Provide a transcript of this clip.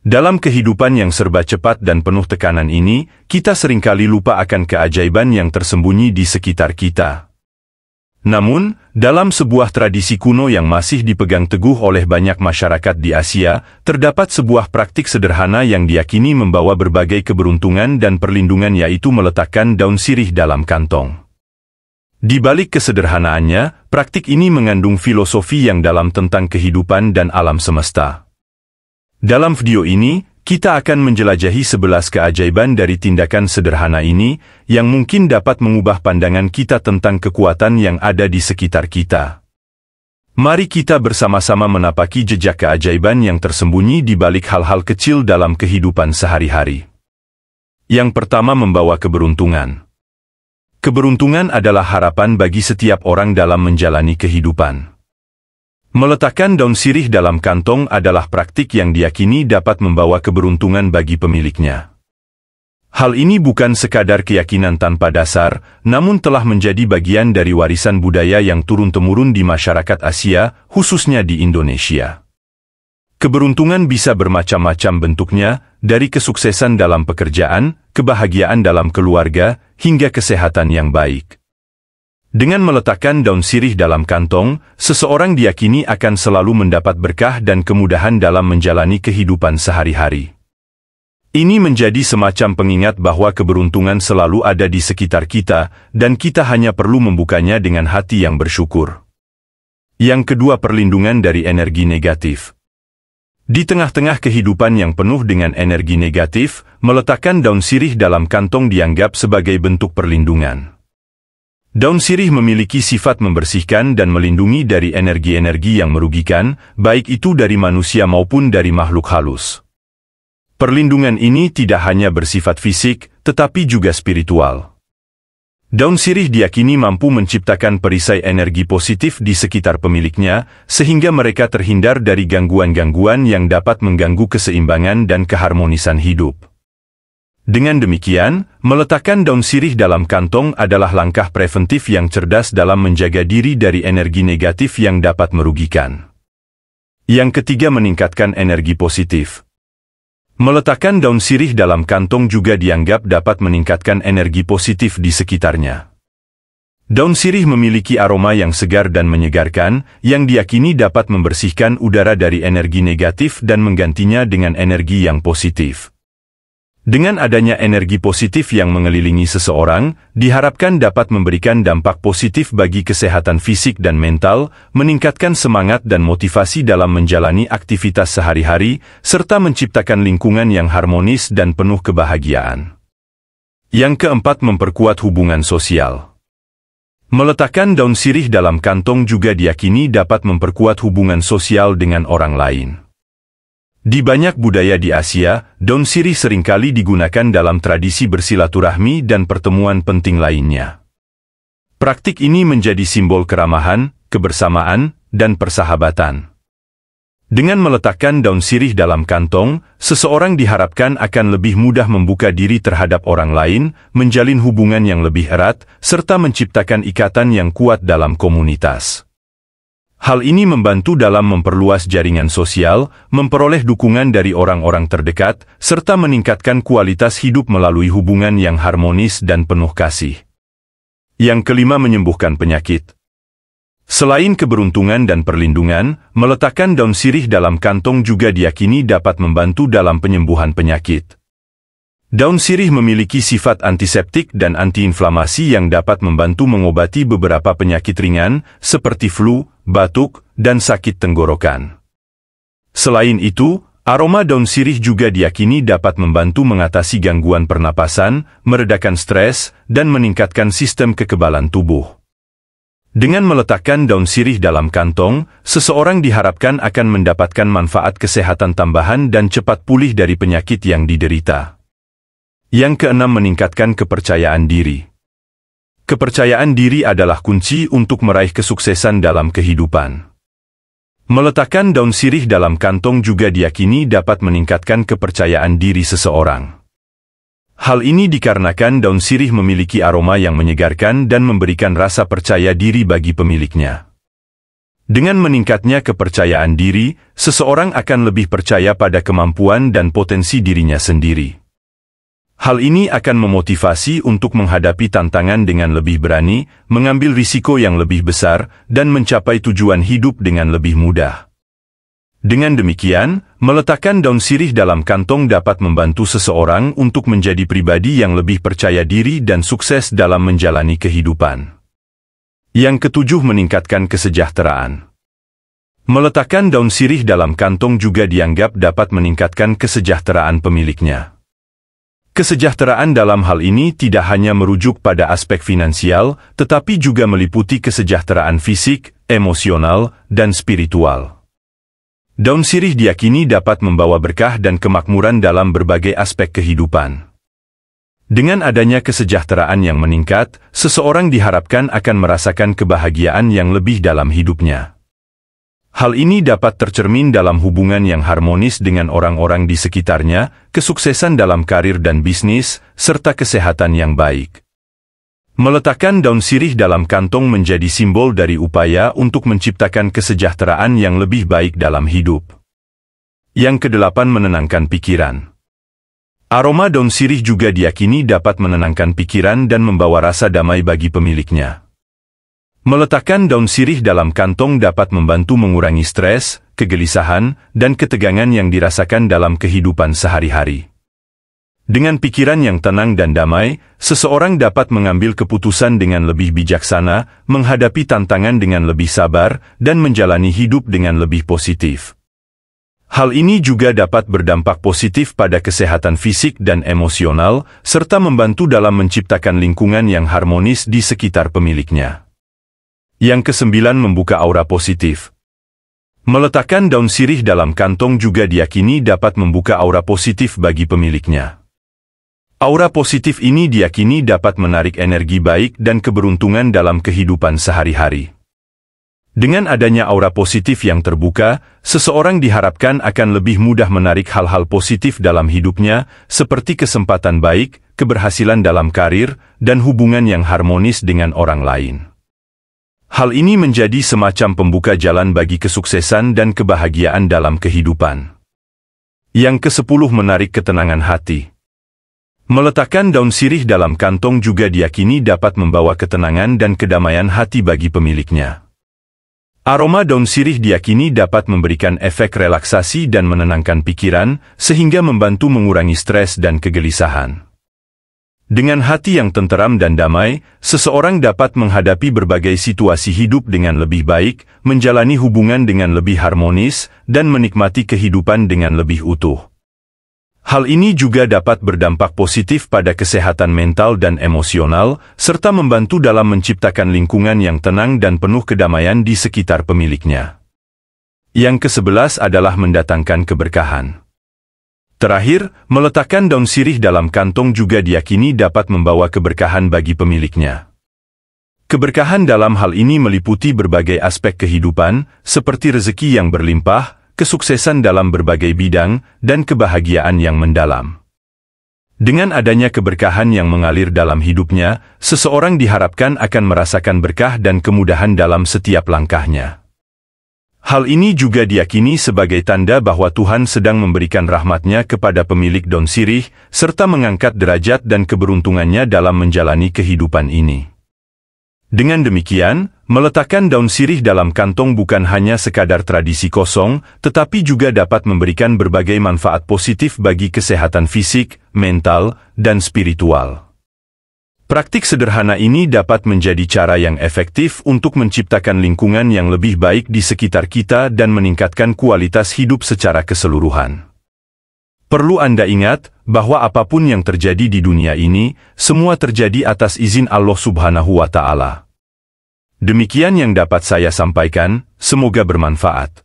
Dalam kehidupan yang serba cepat dan penuh tekanan ini, kita seringkali lupa akan keajaiban yang tersembunyi di sekitar kita. Namun, dalam sebuah tradisi kuno yang masih dipegang teguh oleh banyak masyarakat di Asia, terdapat sebuah praktik sederhana yang diyakini membawa berbagai keberuntungan dan perlindungan, yaitu meletakkan daun sirih dalam kantong. Di balik kesederhanaannya, praktik ini mengandung filosofi yang dalam tentang kehidupan dan alam semesta. Dalam video ini, kita akan menjelajahi 11 keajaiban dari tindakan sederhana ini, yang mungkin dapat mengubah pandangan kita tentang kekuatan yang ada di sekitar kita. Mari kita bersama-sama menapaki jejak keajaiban yang tersembunyi di balik hal-hal kecil dalam kehidupan sehari-hari. Yang pertama, membawa keberuntungan. Keberuntungan adalah harapan bagi setiap orang dalam menjalani kehidupan. Meletakkan daun sirih dalam kantong adalah praktik yang diyakini dapat membawa keberuntungan bagi pemiliknya. Hal ini bukan sekadar keyakinan tanpa dasar, namun telah menjadi bagian dari warisan budaya yang turun-temurun di masyarakat Asia, khususnya di Indonesia. Keberuntungan bisa bermacam-macam bentuknya, dari kesuksesan dalam pekerjaan, kebahagiaan dalam keluarga, hingga kesehatan yang baik. Dengan meletakkan daun sirih dalam kantong, seseorang diyakini akan selalu mendapat berkah dan kemudahan dalam menjalani kehidupan sehari-hari. Ini menjadi semacam pengingat bahwa keberuntungan selalu ada di sekitar kita, dan kita hanya perlu membukanya dengan hati yang bersyukur. Yang kedua, perlindungan dari energi negatif. Di tengah-tengah kehidupan yang penuh dengan energi negatif, meletakkan daun sirih dalam kantong dianggap sebagai bentuk perlindungan. Daun sirih memiliki sifat membersihkan dan melindungi dari energi-energi yang merugikan, baik itu dari manusia maupun dari makhluk halus. Perlindungan ini tidak hanya bersifat fisik, tetapi juga spiritual. Daun sirih diyakini mampu menciptakan perisai energi positif di sekitar pemiliknya, sehingga mereka terhindar dari gangguan-gangguan yang dapat mengganggu keseimbangan dan keharmonisan hidup. Dengan demikian, meletakkan daun sirih dalam kantong adalah langkah preventif yang cerdas dalam menjaga diri dari energi negatif yang dapat merugikan. Yang ketiga, meningkatkan energi positif. Meletakkan daun sirih dalam kantong juga dianggap dapat meningkatkan energi positif di sekitarnya. Daun sirih memiliki aroma yang segar dan menyegarkan, yang diyakini dapat membersihkan udara dari energi negatif dan menggantinya dengan energi yang positif. Dengan adanya energi positif yang mengelilingi seseorang, diharapkan dapat memberikan dampak positif bagi kesehatan fisik dan mental, meningkatkan semangat dan motivasi dalam menjalani aktivitas sehari-hari, serta menciptakan lingkungan yang harmonis dan penuh kebahagiaan. Yang keempat, memperkuat hubungan sosial. Meletakkan daun sirih dalam kantong juga diyakini dapat memperkuat hubungan sosial dengan orang lain. Di banyak budaya di Asia, daun sirih seringkali digunakan dalam tradisi bersilaturahmi dan pertemuan penting lainnya. Praktik ini menjadi simbol keramahan, kebersamaan, dan persahabatan. Dengan meletakkan daun sirih dalam kantong, seseorang diharapkan akan lebih mudah membuka diri terhadap orang lain, menjalin hubungan yang lebih erat, serta menciptakan ikatan yang kuat dalam komunitas. Hal ini membantu dalam memperluas jaringan sosial, memperoleh dukungan dari orang-orang terdekat, serta meningkatkan kualitas hidup melalui hubungan yang harmonis dan penuh kasih. Yang kelima, menyembuhkan penyakit. Selain keberuntungan dan perlindungan, meletakkan daun sirih dalam kantong juga diyakini dapat membantu dalam penyembuhan penyakit. Daun sirih memiliki sifat antiseptik dan antiinflamasi yang dapat membantu mengobati beberapa penyakit ringan, seperti flu, batuk, dan sakit tenggorokan. Selain itu, aroma daun sirih juga diyakini dapat membantu mengatasi gangguan pernapasan, meredakan stres, dan meningkatkan sistem kekebalan tubuh. Dengan meletakkan daun sirih dalam kantong, seseorang diharapkan akan mendapatkan manfaat kesehatan tambahan dan cepat pulih dari penyakit yang diderita. Yang keenam, meningkatkan kepercayaan diri. Kepercayaan diri adalah kunci untuk meraih kesuksesan dalam kehidupan. Meletakkan daun sirih dalam kantong juga diyakini dapat meningkatkan kepercayaan diri seseorang. Hal ini dikarenakan daun sirih memiliki aroma yang menyegarkan dan memberikan rasa percaya diri bagi pemiliknya. Dengan meningkatnya kepercayaan diri, seseorang akan lebih percaya pada kemampuan dan potensi dirinya sendiri. Hal ini akan memotivasi untuk menghadapi tantangan dengan lebih berani, mengambil risiko yang lebih besar, dan mencapai tujuan hidup dengan lebih mudah. Dengan demikian, meletakkan daun sirih dalam kantong dapat membantu seseorang untuk menjadi pribadi yang lebih percaya diri dan sukses dalam menjalani kehidupan. Yang ketujuh, meningkatkan kesejahteraan. Meletakkan daun sirih dalam kantong juga dianggap dapat meningkatkan kesejahteraan pemiliknya. Kesejahteraan dalam hal ini tidak hanya merujuk pada aspek finansial, tetapi juga meliputi kesejahteraan fisik, emosional, dan spiritual. Daun sirih diyakini dapat membawa berkah dan kemakmuran dalam berbagai aspek kehidupan. Dengan adanya kesejahteraan yang meningkat, seseorang diharapkan akan merasakan kebahagiaan yang lebih dalam hidupnya. Hal ini dapat tercermin dalam hubungan yang harmonis dengan orang-orang di sekitarnya, kesuksesan dalam karir dan bisnis, serta kesehatan yang baik. Meletakkan daun sirih dalam kantong menjadi simbol dari upaya untuk menciptakan kesejahteraan yang lebih baik dalam hidup. Yang kedelapan, menenangkan pikiran. Aroma daun sirih juga diyakini dapat menenangkan pikiran dan membawa rasa damai bagi pemiliknya. Meletakkan daun sirih dalam kantong dapat membantu mengurangi stres, kegelisahan, dan ketegangan yang dirasakan dalam kehidupan sehari-hari. Dengan pikiran yang tenang dan damai, seseorang dapat mengambil keputusan dengan lebih bijaksana, menghadapi tantangan dengan lebih sabar, dan menjalani hidup dengan lebih positif. Hal ini juga dapat berdampak positif pada kesehatan fisik dan emosional, serta membantu dalam menciptakan lingkungan yang harmonis di sekitar pemiliknya. Yang kesembilan, membuka aura positif. Meletakkan daun sirih dalam kantong juga diyakini dapat membuka aura positif bagi pemiliknya. Aura positif ini diyakini dapat menarik energi baik dan keberuntungan dalam kehidupan sehari-hari. Dengan adanya aura positif yang terbuka, seseorang diharapkan akan lebih mudah menarik hal-hal positif dalam hidupnya, seperti kesempatan baik, keberhasilan dalam karir, dan hubungan yang harmonis dengan orang lain. Hal ini menjadi semacam pembuka jalan bagi kesuksesan dan kebahagiaan dalam kehidupan. Yang ke-10, menarik ketenangan hati. Meletakkan daun sirih dalam kantong juga diyakini dapat membawa ketenangan dan kedamaian hati bagi pemiliknya. Aroma daun sirih diyakini dapat memberikan efek relaksasi dan menenangkan pikiran, sehingga membantu mengurangi stres dan kegelisahan. Dengan hati yang tenteram dan damai, seseorang dapat menghadapi berbagai situasi hidup dengan lebih baik, menjalani hubungan dengan lebih harmonis, dan menikmati kehidupan dengan lebih utuh. Hal ini juga dapat berdampak positif pada kesehatan mental dan emosional, serta membantu dalam menciptakan lingkungan yang tenang dan penuh kedamaian di sekitar pemiliknya. Yang ke-11 adalah mendatangkan keberkahan. Terakhir, meletakkan daun sirih dalam kantong juga diyakini dapat membawa keberkahan bagi pemiliknya. Keberkahan dalam hal ini meliputi berbagai aspek kehidupan, seperti rezeki yang berlimpah, kesuksesan dalam berbagai bidang, dan kebahagiaan yang mendalam. Dengan adanya keberkahan yang mengalir dalam hidupnya, seseorang diharapkan akan merasakan berkah dan kemudahan dalam setiap langkahnya. Hal ini juga diyakini sebagai tanda bahwa Tuhan sedang memberikan rahmat-Nya kepada pemilik daun sirih, serta mengangkat derajat dan keberuntungannya dalam menjalani kehidupan ini. Dengan demikian, meletakkan daun sirih dalam kantong bukan hanya sekadar tradisi kosong, tetapi juga dapat memberikan berbagai manfaat positif bagi kesehatan fisik, mental, dan spiritual. Praktik sederhana ini dapat menjadi cara yang efektif untuk menciptakan lingkungan yang lebih baik di sekitar kita dan meningkatkan kualitas hidup secara keseluruhan. Perlu Anda ingat bahwa apapun yang terjadi di dunia ini, semua terjadi atas izin Allah Subhanahu wa Ta'ala. Demikian yang dapat saya sampaikan, semoga bermanfaat.